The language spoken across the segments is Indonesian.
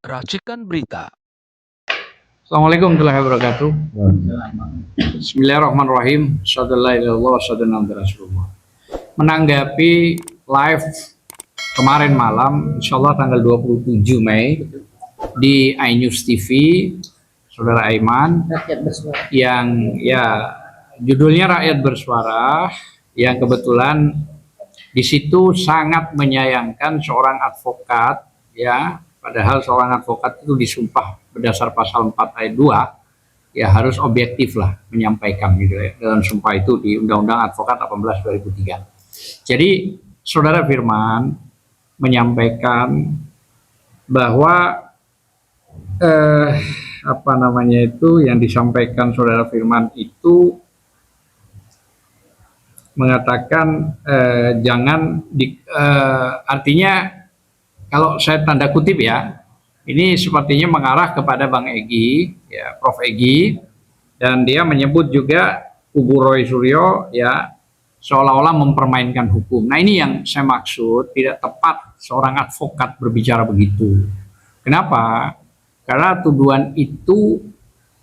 Racikan Berita. Assalamualaikum warahmatullahi wabarakatuh. Bismillahirrahmanirrahim. Menanggapi live kemarin malam, insya Allah tanggal 27 Mei di iNews TV, Saudara Aiman, yang judulnya Rakyat Bersuara, yang kebetulan di situ sangat menyayangkan seorang advokat, padahal seorang advokat itu disumpah berdasar pasal 4 ayat 2, harus objektif lah menyampaikan gitu ya. Dalam sumpah itu di Undang-Undang Advokat 18/2003. Jadi Saudara Firman menyampaikan bahwa yang disampaikan Saudara Firman itu mengatakan artinya kalau saya tanda kutip ini sepertinya mengarah kepada Bang Egy, Prof. Egy, dan dia menyebut juga kubu Roy Suryo seolah-olah mempermainkan hukum. Nah, ini yang saya maksud, tidak tepat seorang advokat berbicara begitu. Kenapa? Karena tuduhan itu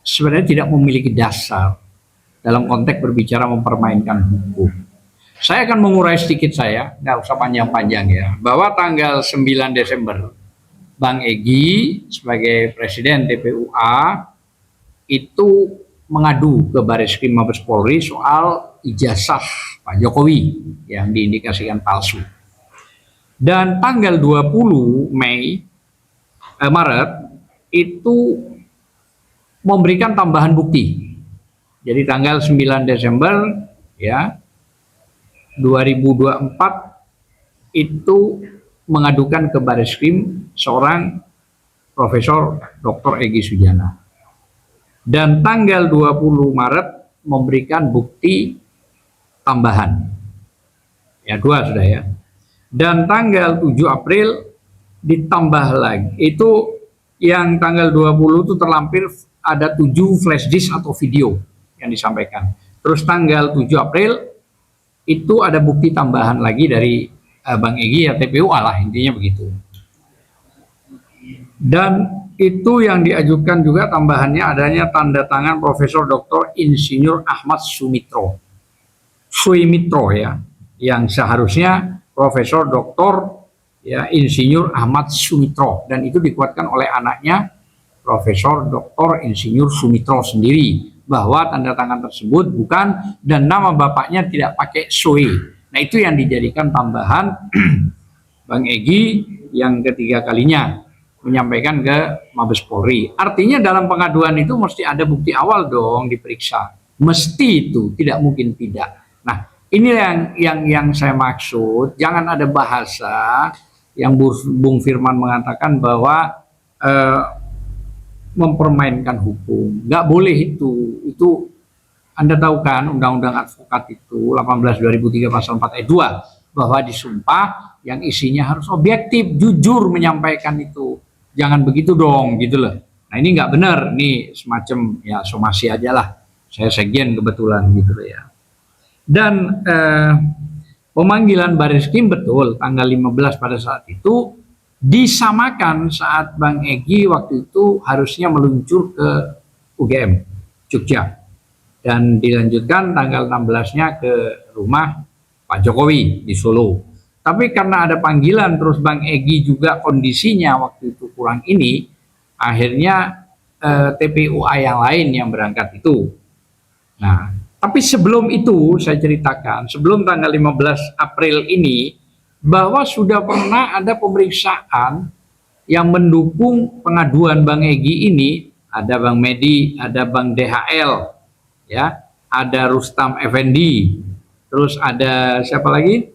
sebenarnya tidak memiliki dasar dalam konteks berbicara mempermainkan hukum. Saya akan mengurai sedikit nggak usah panjang-panjang bahwa tanggal 9 Desember, Bang Egy sebagai Presiden TPUA itu mengadu ke Bareskrim Mabes Polri soal ijazah Pak Jokowi yang diindikasikan palsu. Dan tanggal 20 Maret itu memberikan tambahan bukti. Jadi tanggal 9 Desember 2024 itu mengadukan ke Bareskrim seorang Profesor Dr. Egy Sujana. Dan tanggal 20 Maret memberikan bukti tambahan. Dua sudah Dan tanggal 7 April ditambah lagi. Itu yang tanggal 20 itu terlampir ada 7 flash disk atau video yang disampaikan. Terus tanggal 7 April itu ada bukti tambahan lagi dari Bang Egy TPUA lah, intinya begitu. Dan itu yang diajukan juga tambahannya adanya tanda tangan Profesor Dr. Insinyur Ahmad Sumitro yang seharusnya Profesor Dr. Insinyur Ahmad Sumitro, dan itu dikuatkan oleh anaknya Profesor Dr. Insinyur Sumitro sendiri bahwa tanda tangan tersebut bukan, dan nama bapaknya tidak pakai SOE. Nah, itu yang dijadikan tambahan Bang Egy yang ketiga kalinya menyampaikan ke Mabes Polri. Artinya dalam pengaduan itu mesti ada bukti awal dong diperiksa. Mesti itu, tidak mungkin tidak. Nah, ini yang saya maksud. Jangan ada bahasa yang Bung Firman mengatakan bahwa mempermainkan hukum. Nggak boleh itu. Itu Anda tahu kan Undang-Undang Advokat itu 18/2003 pasal 4 ayat 2 bahwa disumpah yang isinya harus objektif, jujur menyampaikan itu. Jangan begitu dong gitu loh. Nah, ini nggak benar. Ini semacam somasi aja lah. Saya sekjen kebetulan gitu loh Dan pemanggilan Bareskrim betul tanggal 15 pada saat itu disamakan saat Bang Egy waktu itu harusnya meluncur ke UGM Jogja dan dilanjutkan tanggal 16-nya ke rumah Pak Jokowi di Solo. Tapi karena ada panggilan terus Bang Egy juga kondisinya waktu itu kurang ini, akhirnya TPUA yang lain yang berangkat itu. Nah, tapi sebelum itu saya ceritakan, sebelum tanggal 15 April ini, bahwa sudah pernah ada pemeriksaan yang mendukung pengaduan Bang Egy ini. Ada Bang Medi, ada Bang DHL, ada Rustam Effendi, terus ada siapa lagi?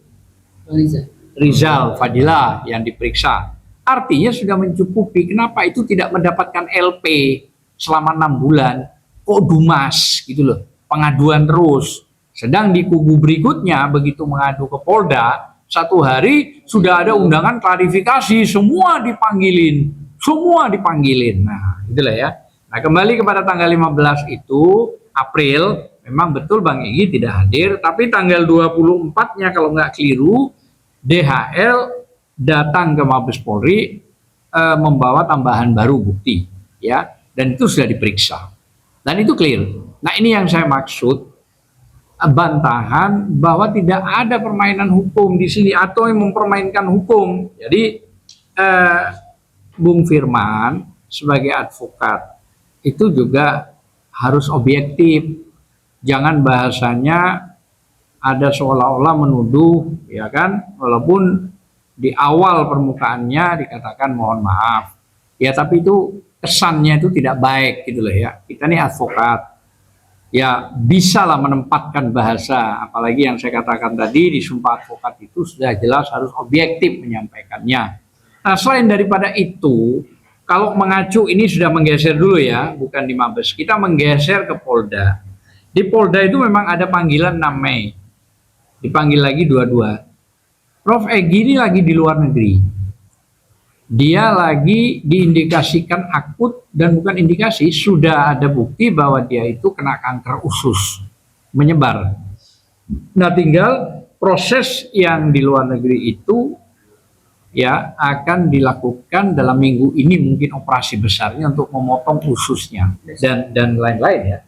Rizal Fadila yang diperiksa. Artinya sudah mencukupi. Kenapa itu tidak mendapatkan LP selama 6 bulan? Kok dumas gitu loh, pengaduan terus. Sedang di kubu berikutnya begitu mengadu ke Polda, 1 hari sudah ada undangan klarifikasi, semua dipanggilin. Nah, itulah Nah, kembali kepada tanggal 15 itu April, memang betul Bang Egy tidak hadir, tapi tanggal 24-nya kalau nggak keliru, DHL datang ke Mabes Polri membawa tambahan baru bukti, ya, dan itu sudah diperiksa, dan itu clear. Nah, ini yang saya maksud, bantahan bahwa tidak ada permainan hukum di sini atau yang mempermainkan hukum. Jadi Bung Firman sebagai advokat itu juga harus objektif. Jangan bahasanya ada seolah-olah menuduh, ya kan, walaupun di awal permukaannya dikatakan mohon maaf, ya, tapi itu kesannya itu tidak baik gitu loh ya. Kita nih advokat, ya bisalah menempatkan bahasa, apalagi yang saya katakan tadi di sumpah advokat itu sudah jelas harus objektif menyampaikannya. Nah, selain daripada itu, kalau mengacu ini sudah menggeser dulu ya, bukan di Mabes, kita menggeser ke Polda. Di Polda itu memang ada panggilan 6 Mei, dipanggil lagi 22. Prof. Egy ini lagi di luar negeri. Dia lagi diindikasikan akut, dan bukan indikasi, sudah ada bukti bahwa dia itu kena kanker usus menyebar. Nah, tinggal proses yang di luar negeri itu ya akan dilakukan dalam minggu ini, mungkin operasi besarnya untuk memotong ususnya dan lain-lain ya.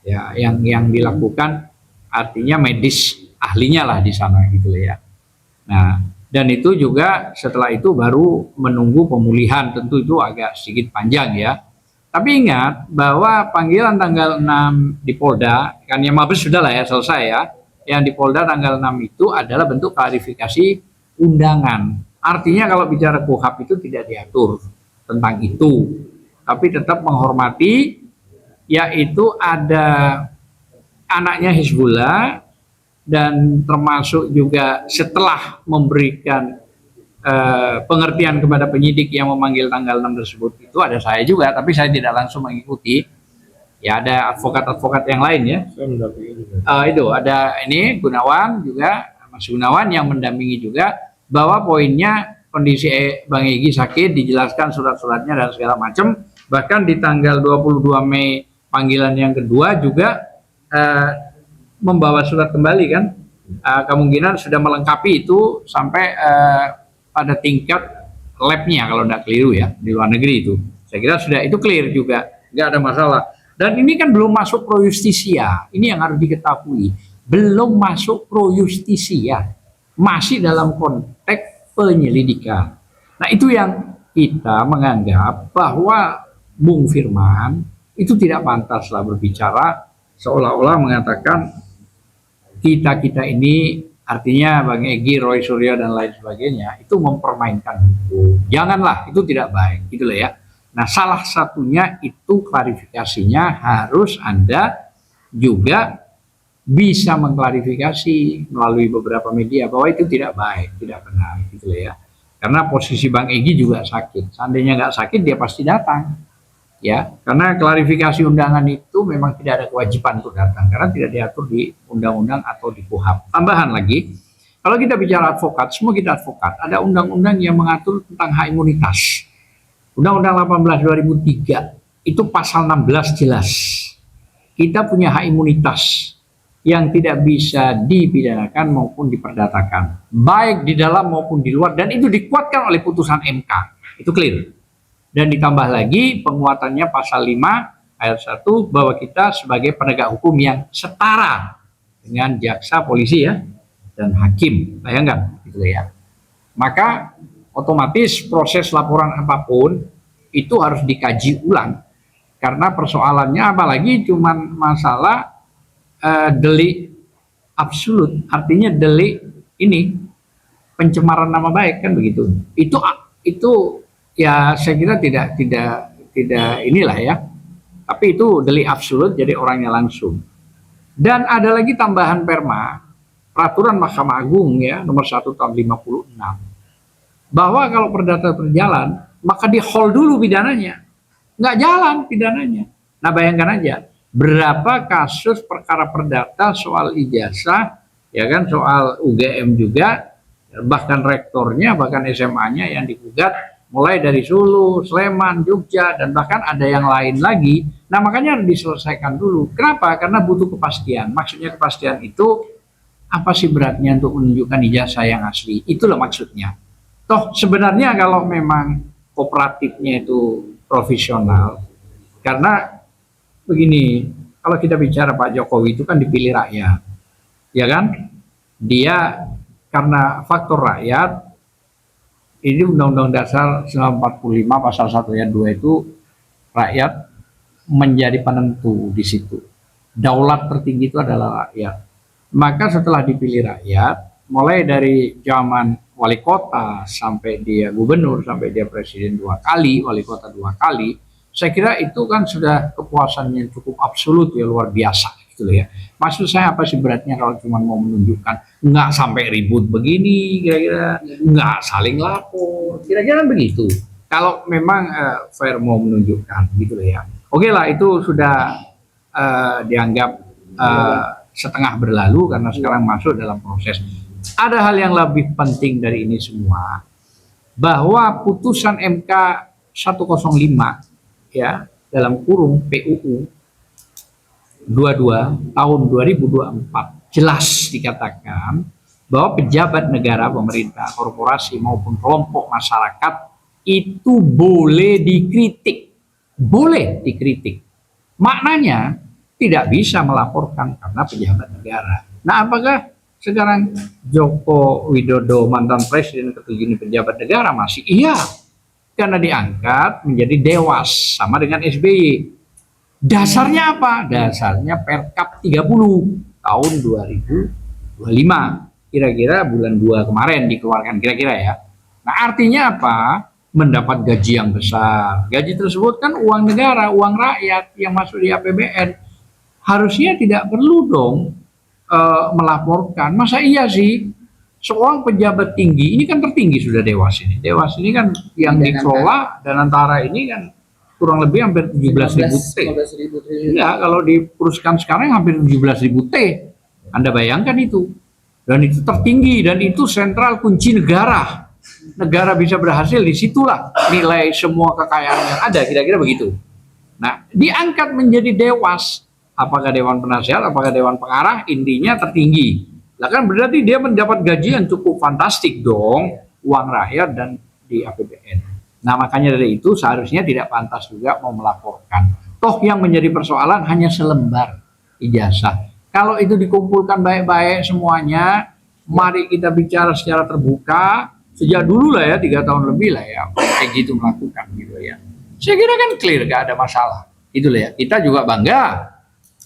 Ya, yang dilakukan artinya medis ahlinya lah di sana gitu ya. Nah, dan itu juga setelah itu baru menunggu pemulihan, tentu itu agak sedikit panjang ya. Tapi ingat bahwa panggilan tanggal 6 di Polda, kan yang Mabes sudah lah ya selesai ya. Yang di Polda tanggal 6 itu adalah bentuk klarifikasi undangan. Artinya kalau bicara KUHAP itu tidak diatur tentang itu. Tapi tetap menghormati, yaitu ada anaknya Hizbullah, dan termasuk juga setelah memberikan pengertian kepada penyidik yang memanggil tanggal 6 tersebut, itu ada saya juga, tapi saya tidak langsung mengikuti. Ya, ada advokat-advokat yang lain ya. Itu ada ini Gunawan juga, Mas Gunawan yang mendampingi juga, bahwa poinnya kondisi Bang Egy sakit, dijelaskan surat-suratnya dan segala macam. Bahkan di tanggal 22 Mei panggilan yang kedua juga membawa surat kembali kan, kemungkinan sudah melengkapi itu sampai pada tingkat labnya kalau tidak keliru ya, di luar negeri itu. Saya kira sudah itu clear juga, nggak ada masalah. Dan ini kan belum masuk pro justisia, ini yang harus diketahui. Belum masuk pro justisia, masih dalam konteks penyelidikan. Nah, itu yang kita menganggap bahwa Bung Firman itu tidak pantaslah berbicara seolah-olah mengatakan kita ini, artinya Bang Egy, Roy Suryo dan lain sebagainya itu mempermainkan hukum. Janganlah, itu tidak baik gitu loh ya. Nah, salah satunya itu klarifikasinya harus Anda juga bisa mengklarifikasi melalui beberapa media bahwa itu tidak baik, tidak benar gitu loh ya. Karena posisi Bang Egy juga sakit. Seandainya nggak sakit dia pasti datang. Ya, karena klarifikasi undangan itu memang tidak ada kewajiban untuk datang karena tidak diatur di undang-undang atau di KUHAP. Tambahan lagi, kalau kita bicara advokat, semua kita advokat, ada undang-undang yang mengatur tentang hak imunitas. Undang-Undang 18 2003 itu pasal 16 jelas. Kita punya hak imunitas yang tidak bisa dipidanakan maupun diperdatakan, baik di dalam maupun di luar, dan itu dikuatkan oleh putusan MK. Itu clear. Dan ditambah lagi penguatannya pasal 5 ayat 1 bahwa kita sebagai penegak hukum yang setara dengan jaksa, polisi ya, dan hakim. Bayangkan gitu ya. Maka otomatis proses laporan apapun itu harus dikaji ulang. Karena persoalannya apalagi cuma masalah delik absolut, artinya delik ini pencemaran nama baik kan begitu. Itu ya saya kira tidak inilah ya. Tapi itu delik absolut, jadi orangnya langsung. Dan ada lagi tambahan perma, peraturan Mahkamah Agung ya nomor 1 tahun 56. Bahwa kalau perdata berjalan, maka di hold dulu pidananya. Nggak jalan pidananya. Nah, bayangkan aja berapa kasus perkara perdata soal ijazah, ya kan, soal UGM juga, bahkan rektornya, bahkan SMA-nya yang digugat mulai dari Sulu, Sleman, Jogja, dan bahkan ada yang lain lagi. Nah, makanya harus diselesaikan dulu. Kenapa? Karena butuh kepastian. Maksudnya kepastian itu apa sih beratnya untuk menunjukkan ijazah yang asli? Itulah maksudnya. Toh sebenarnya kalau memang kooperatifnya itu profesional. Karena begini, kalau kita bicara Pak Jokowi itu kan dipilih rakyat, ya kan? Dia karena faktor rakyat, ini Undang-Undang Dasar 1945 pasal 1 ayat 2 itu rakyat menjadi penentu di situ. Daulat tertinggi itu adalah rakyat. Maka setelah dipilih rakyat, mulai dari zaman wali kota sampai dia gubernur, sampai dia presiden 2 kali, wali kota 2 kali, saya kira itu kan sudah kepuasan yang cukup absolut ya, luar biasa gitu ya. Maksud saya apa sih beratnya kalau cuma mau menunjukkan, nggak sampai ribut begini, kira-kira nggak saling lapor, kira-kira begitu. Kalau memang fair mau menunjukkan gitu ya. Oke lah, itu sudah dianggap setengah berlalu karena sekarang masuk dalam proses. Ada hal yang lebih penting dari ini semua, bahwa putusan MK 105 ya dalam kurung PUU 22 tahun 2024 jelas dikatakan bahwa pejabat negara, pemerintah, korporasi maupun kelompok masyarakat itu boleh dikritik. Boleh dikritik. Maknanya tidak bisa melaporkan karena pejabat negara. Nah, apakah sekarang Joko Widodo mantan presiden ke-7 ini pejabat negara? Masih iya. Karena diangkat menjadi dewas sama dengan SBY. Dasarnya apa? Dasarnya Perkap 30 tahun 2025. Kira-kira bulan 2 kemarin dikeluarkan kira-kira ya. Nah, artinya apa? Mendapat gaji yang besar. Gaji tersebut kan uang negara, uang rakyat yang masuk di APBN. Harusnya tidak perlu dong melaporkan. Masa iya sih? Seorang pejabat tinggi, ini kan tertinggi sudah Dewas ini. Dewas ini kan yang dikelola dan antara ini kan kurang lebih hampir 17.000 T. Ya, kalau dipuruskan sekarang hampir 17.000 T. Anda bayangkan itu. Dan itu tertinggi dan itu sentral kunci negara. Negara bisa berhasil disitulah nilai semua kekayaan yang ada, kira-kira begitu. Nah, diangkat menjadi dewas. Apakah dewan penasihat, apakah dewan pengarah, intinya tertinggi. Lah kan berarti dia mendapat gaji yang cukup fantastik dong, uang rakyat dan di APBN. Nah, makanya dari itu seharusnya tidak pantas juga mau melaporkan. Toh yang menjadi persoalan hanya selembar ijazah. Kalau itu dikumpulkan baik-baik semuanya, mari kita bicara secara terbuka. Sejak dulu lah ya, 3 tahun lebih lah ya, kayak gitu melakukan gitu ya. Saya kira kan clear, gak ada masalah. Itulah ya, kita juga bangga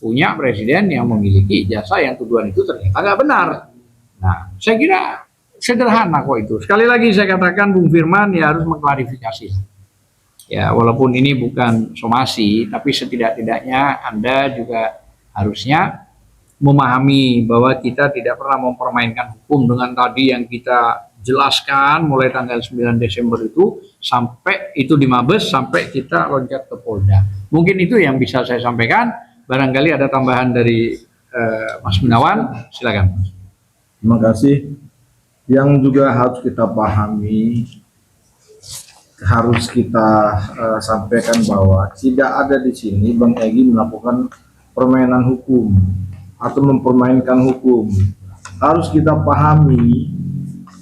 punya presiden yang memiliki ijazah yang tuduhan itu ternyata nggak benar. Nah, saya kira sederhana kok itu. Sekali lagi saya katakan Bung Firman ya harus mengklarifikasi. Ya, walaupun ini bukan somasi, tapi setidak-tidaknya Anda juga harusnya memahami bahwa kita tidak pernah mempermainkan hukum dengan tadi yang kita jelaskan mulai tanggal 9 Desember itu sampai itu di Mabes sampai kita loncat ke Polda. Mungkin itu yang bisa saya sampaikan. Barangkali ada tambahan dari Mas Gunawan, silakan. Terima kasih. Yang juga harus kita pahami, harus kita sampaikan bahwa tidak ada di sini Bang Egy melakukan permainan hukum atau mempermainkan hukum. Harus kita pahami,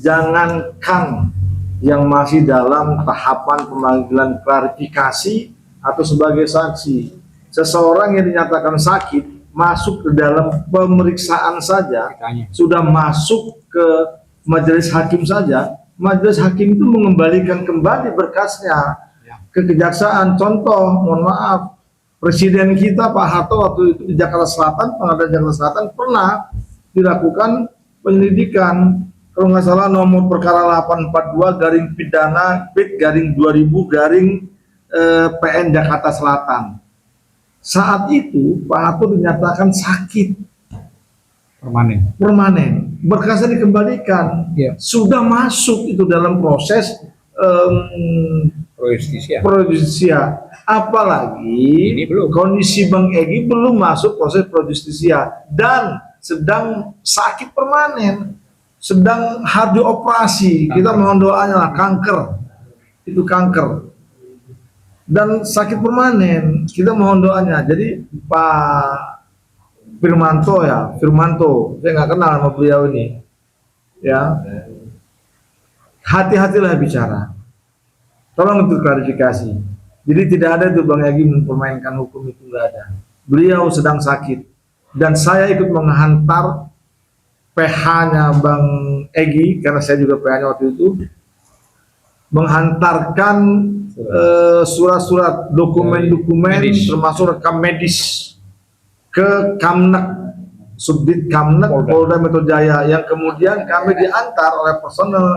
jangankan yang masih dalam tahapan pemanggilan klarifikasi atau sebagai saksi. Seseorang yang dinyatakan sakit masuk ke dalam pemeriksaan saja, sudah masuk ke majelis hakim saja, majelis hakim itu mengembalikan kembali berkasnya ke kejaksaan. Contoh, mohon maaf, presiden kita Pak Harto waktu itu di Jakarta Selatan, Pengadilan Jakarta Selatan pernah dilakukan penyelidikan, kalau nggak salah nomor perkara 842 garing pidana PID garing 2000 garing PN Jakarta Selatan. Saat itu Pak Harto dinyatakan sakit permanen, berkasnya dikembalikan, sudah masuk itu dalam proses pro-justisia. Apalagi kondisi Bang Egy belum masuk proses pro-justisia dan sedang sakit permanen, sedang harus dioperasi. Kita mohon doanya lah, kanker, itu kanker dan sakit permanen, kita mohon doanya. Jadi Pak Firmanto ya, Firmanto, saya nggak kenal sama beliau ini, ya, hati-hatilah bicara. Tolong untuk klarifikasi. Jadi tidak ada tuh Bang Egy mempermainkan hukum, itu nggak ada. Beliau sedang sakit dan saya ikut menghantar PH-nya Bang Egy karena saya juga PH-nya waktu itu, menghantarkan surat-surat, dokumen-dokumen termasuk rekam medis ke Kamnek, Subdit Kamnek Polda Metro Jaya, yang kemudian kami diantar oleh personel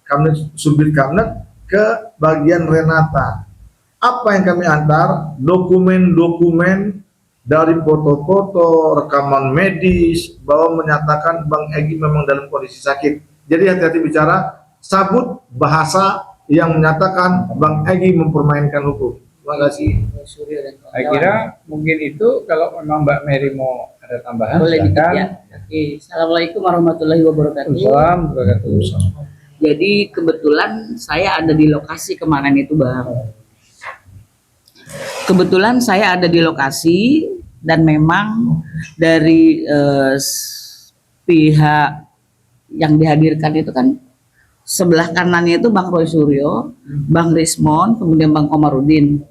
Kamnek, Subdit Kamnek ke bagian Renata. Apa yang kami antar? Dokumen-dokumen dari foto-foto, rekaman medis bahwa menyatakan Bang Egy memang dalam kondisi sakit. Jadi hati-hati bicara, sabut bahasa yang menyatakan Bang Egy mempermainkan hukum. Terima kasih. Saya kira mungkin itu, kalau memang Mbak Mary mau ada tambahan, Boleh dikit silakan. ya. Oke. Assalamualaikum warahmatullahi wabarakatuh. Assalamualaikum warahmatullahi wabarakatuh. Jadi kebetulan saya ada di lokasi kemarin itu, Bang. Kebetulan saya ada di lokasi dan memang dari pihak yang dihadirkan itu kan sebelah kanannya itu Bang Roy Suryo, Bang Rismon, kemudian Bang Komarudin,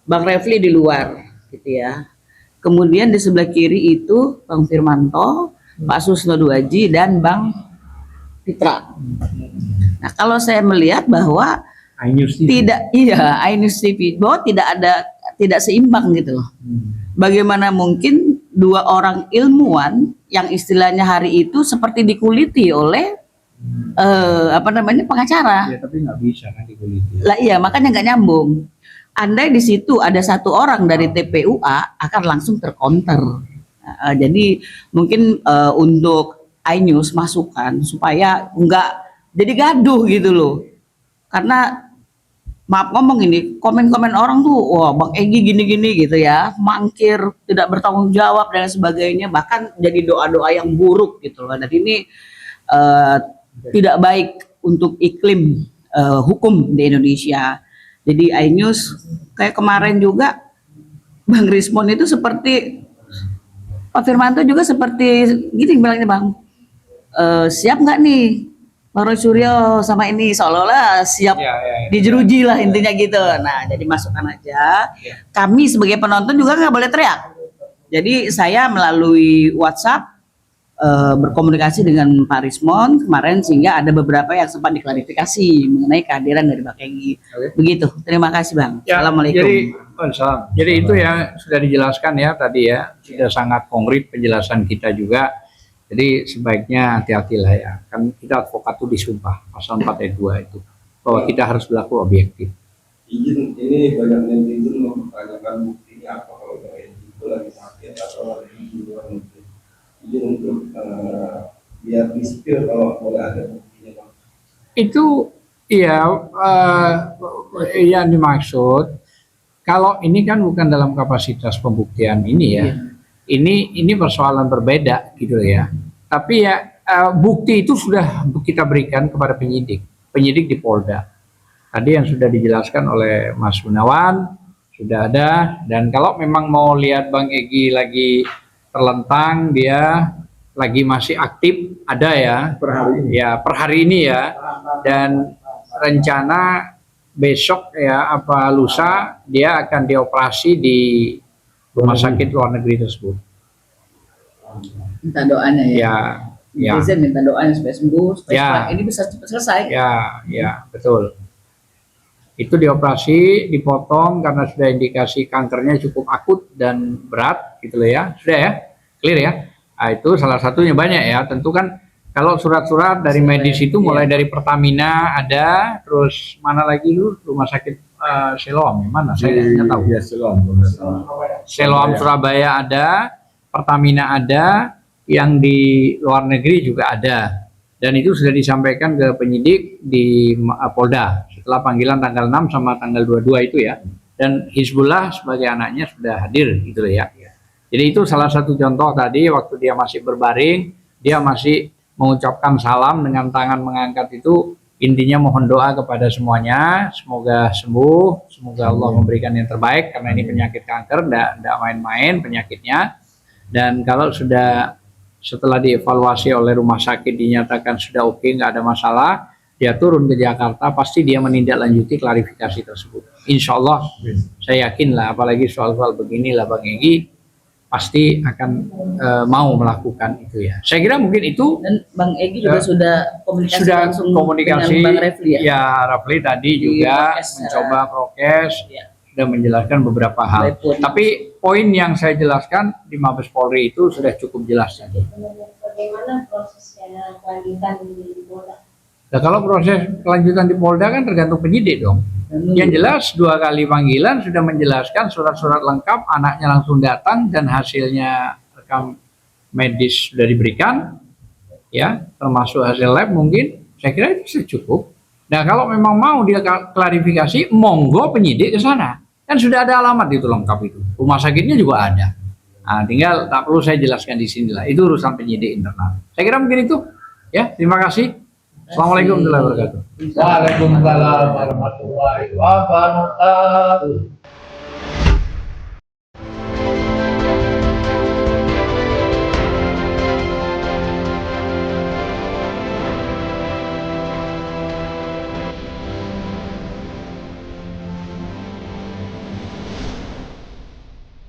Bang Refli di luar, gitu ya. Kemudian di sebelah kiri itu Bang Firmanto, Pak Susno Duaji, dan Bang Fitra. Nah, kalau saya melihat bahwa iNews TV. iNews TV bahwa tidak seimbang gitu loh. Bagaimana mungkin dua orang ilmuwan yang istilahnya hari itu seperti dikuliti oleh pengacara. Ya, tapi nggak bisa kan dikuliti. Lah iya, makanya nggak nyambung. Andai di situ ada satu orang dari TPUA akan langsung tercounter. Jadi mungkin untuk iNews masukan supaya nggak jadi gaduh gitu loh. Karena maaf ngomong ini, komen-komen orang tuh, wah Bang Egy gini-gini gitu ya, mangkir, tidak bertanggung jawab dan sebagainya, bahkan jadi doa-doa yang buruk gitu loh. Dan ini tidak baik untuk iklim hukum di Indonesia. Jadi iNews kayak kemarin juga Bang Rismon itu seperti Pak Firmanto juga seperti gini bilangnya, Bang, siap nggak nih Bang Roy Suryo sama ini, seolah-olah siap dijeruji lah intinya gitu. Nah, jadi masukkan aja. Kami sebagai penonton juga nggak boleh teriak. Jadi saya melalui WhatsApp berkomunikasi dengan Pak Rismon kemarin, sehingga ada beberapa yang sempat diklarifikasi mengenai kehadiran dari Bang Egy. Begitu. Terima kasih, Bang. Ya, Assalamualaikum. Jadi itu ya sudah dijelaskan ya tadi ya, sudah sangat konkret penjelasan kita juga. Jadi sebaiknya hati-hatilah ya, kan kita advokat itu disumpah pasal 4 ayat 2 itu, bahwa kita harus berlaku objektif. Izin, ini banyak netizen mempertanyakan buktinya apa kalau Bang Egy itu lagi sakit atau lagi di luar negeri. Izin untuk biar di-spill kalau boleh ada buktinya, Bang. Itu iya, yang dimaksud, kalau ini kan bukan dalam kapasitas pembuktian ini ya. Ini persoalan berbeda gitu ya. Tapi ya bukti itu sudah kita berikan kepada penyidik di Polda. Tadi yang sudah dijelaskan oleh Mas Gunawan sudah ada. Dan kalau memang mau lihat Bang Egy lagi terlentang, dia lagi masih aktif, ada ya. Per hari ini. Ya per hari ini ya. Dan rencana besok ya apa lusa dia akan dioperasi di rumah sakit luar negeri tersebut. Minta doanya ya. Ya. Netizen minta doanya supaya sembuh, supaya Ya. ini bisa cepat selesai. Ya, betul. Itu dioperasi, dipotong karena sudah indikasi kankernya cukup akut dan berat, gitu loh ya. Sudah ya, clear ya. Nah, itu salah satunya, banyak ya. Tentu kan kalau surat-surat dari medis itu mulai dari Pertamina ada, terus mana lagi lu rumah sakit Siloam, mana saya nggak tahu. Ya, Siloam Surabaya ada, Pertamina ada, yang di luar negeri juga ada. Dan itu sudah disampaikan ke penyidik di Polda setelah panggilan tanggal 6 sama tanggal 22 itu ya. Dan Hizbullah sebagai anaknya sudah hadir gitu ya. Jadi itu salah satu contoh tadi waktu dia masih berbaring, dia masih mengucapkan salam dengan tangan mengangkat itu. Intinya mohon doa kepada semuanya, semoga sembuh, semoga Allah memberikan yang terbaik, karena ini penyakit kanker, tidak main-main penyakitnya. Dan kalau sudah setelah dievaluasi oleh rumah sakit dinyatakan sudah oke, nggak ada masalah, dia turun ke Jakarta, pasti dia menindaklanjuti klarifikasi tersebut. Insya Allah, saya yakin lah, apalagi soal-soal beginilah Bang Egy, pasti akan mau melakukan itu ya. Saya kira mungkin itu. Dan Bang Egy juga sudah komunikasi Sudah langsung komunikasi dengan Bang Refli ya. ya, Rafli tadi Di juga prokes, mencoba prokes, Ya. sudah menjelaskan beberapa hal. Baik, Tapi poin yang saya jelaskan di Mabes Polri itu sudah cukup jelas tadi. Bagaimana prosesnya kelanjutan di Polda? Nah, kalau proses kelanjutan di Polda kan tergantung penyidik dong. Yang jelas 2 kali panggilan sudah menjelaskan surat-surat lengkap, anaknya langsung datang dan hasilnya rekam medis sudah diberikan, ya, termasuk hasil lab mungkin. Saya kira itu sudah cukup. Nah, kalau memang mau dia klarifikasi, monggo penyidik ke sana. Kan sudah ada alamat itu lengkap itu. Rumah sakitnya juga ada. Nah, tinggal tak perlu saya jelaskan di sinilah. Itu urusan penyidik internal. Saya kira mungkin itu. Ya, terima kasih. Assalamualaikum warahmatullahi wabarakatuh. Waalaikumsalam warahmatullahi wabarakatuh.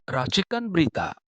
Racikan Berita